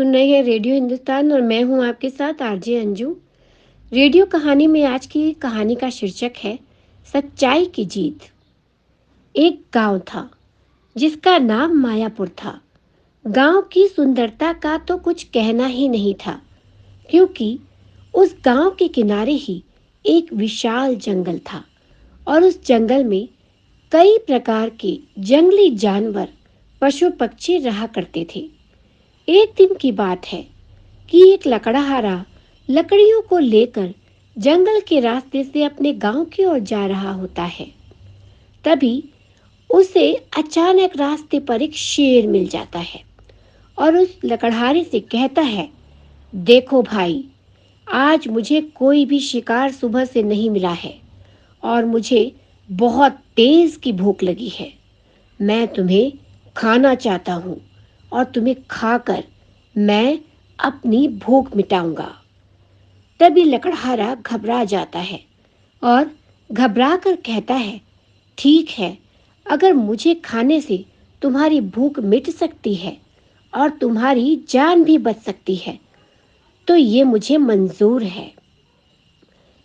सुन रहे हैं रेडियो हिंदुस्तान और मैं हूं आपके साथ आरजे अंजू। रेडियो कहानी में आज की कहानी का शीर्षक है सच्चाई की जीत। एक गांव था जिसका नाम मायापुर था। गांव की सुंदरता का तो कुछ कहना ही नहीं था, क्योंकि उस गांव के किनारे ही एक विशाल जंगल था और उस जंगल में कई प्रकार के जंगली जानवर, पशु पक्षी रहा करते थे। एक दिन की बात है कि एक लकड़हारा लकड़ियों को लेकर जंगल के रास्ते से अपने गांव की ओर जा रहा होता है। तभी उसे अचानक रास्ते पर एक शेर मिल जाता है और उस लकड़हारे से कहता है, देखो भाई, आज मुझे कोई भी शिकार सुबह से नहीं मिला है और मुझे बहुत तेज की भूख लगी है। मैं तुम्हें खाना चाहता हूँ और तुम्हें खाकर मैं अपनी भूख मिटाऊंगा। तभी लकड़हारा घबरा जाता है और घबरा कर कहता है, ठीक है, अगर मुझे खाने से तुम्हारी भूख मिट सकती है और तुम्हारी जान भी बच सकती है तो ये मुझे मंजूर है।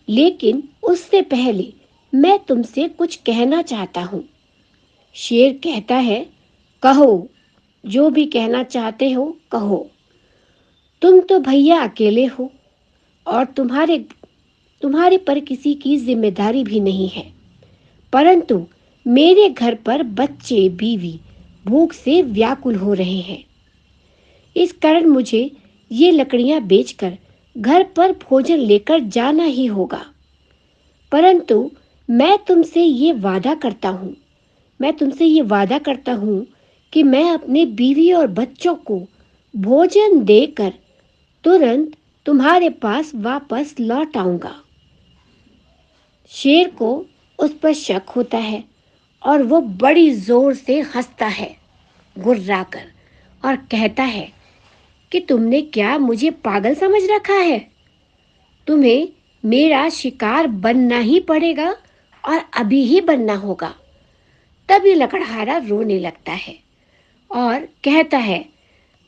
लेकिन उससे पहले मैं तुमसे कुछ कहना चाहता हूँ। शेर कहता है, कहो, जो भी कहना चाहते हो कहो। तुम तो भैया अकेले हो और तुम्हारे पर किसी की जिम्मेदारी भी नहीं है, परंतु मेरे घर पर बच्चे बीवी भूख से व्याकुल हो रहे हैं। इस कारण मुझे ये लकड़ियां बेचकर घर पर भोजन लेकर जाना ही होगा। परंतु मैं तुमसे ये वादा करता हूँ कि मैं अपने बीवी और बच्चों को भोजन देकर तुरंत तुम्हारे पास वापस लौट आऊंगा। शेर को उस पर शक होता है और वो बड़ी जोर से हंसता है गुर्राकर और कहता है कि तुमने क्या मुझे पागल समझ रखा है? तुम्हें मेरा शिकार बनना ही पड़ेगा और अभी ही बनना होगा। तभी लकड़हारा रोने लगता है और कहता है,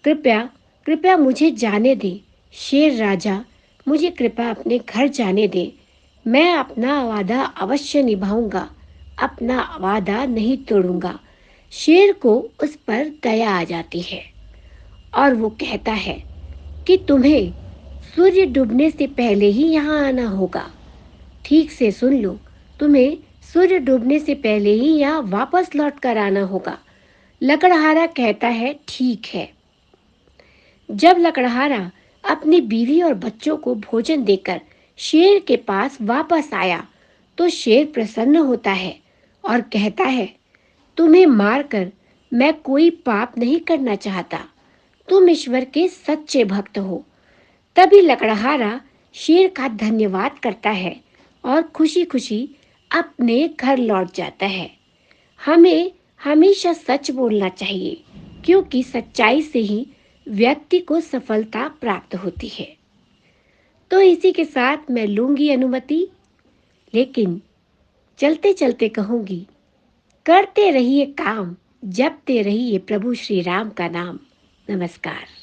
कृपया कृपया मुझे जाने दे। शेर राजा, मुझे कृपया अपने घर जाने दे। मैं अपना वादा अवश्य निभाऊंगा, अपना वादा नहीं तोड़ूंगा। शेर को उस पर दया आ जाती है और वो कहता है कि तुम्हें सूर्य डूबने से पहले ही यहाँ आना होगा। ठीक से सुन लो, तुम्हें सूर्य डूबने से पहले ही यहाँ वापस लौट कर आना होगा। लकड़हारा कहता है, ठीक है। जब लकड़हारा अपनी बीवी और बच्चों को भोजन देकर शेर के पास वापस आया तो शेर प्रसन्न होता है और कहता है, तुम्हें मारकर मैं कोई पाप नहीं करना चाहता। तुम ईश्वर के सच्चे भक्त हो। तभी लकड़हारा शेर का धन्यवाद करता है और खुशी खुशी अपने घर लौट जाता है। हमें हमेशा सच बोलना चाहिए, क्योंकि सच्चाई से ही व्यक्ति को सफलता प्राप्त होती है। तो इसी के साथ मैं लूंगी अनुमति, लेकिन चलते चलते कहूंगी, करते रहिए काम, जपते रहिए प्रभु श्री राम का नाम। नमस्कार।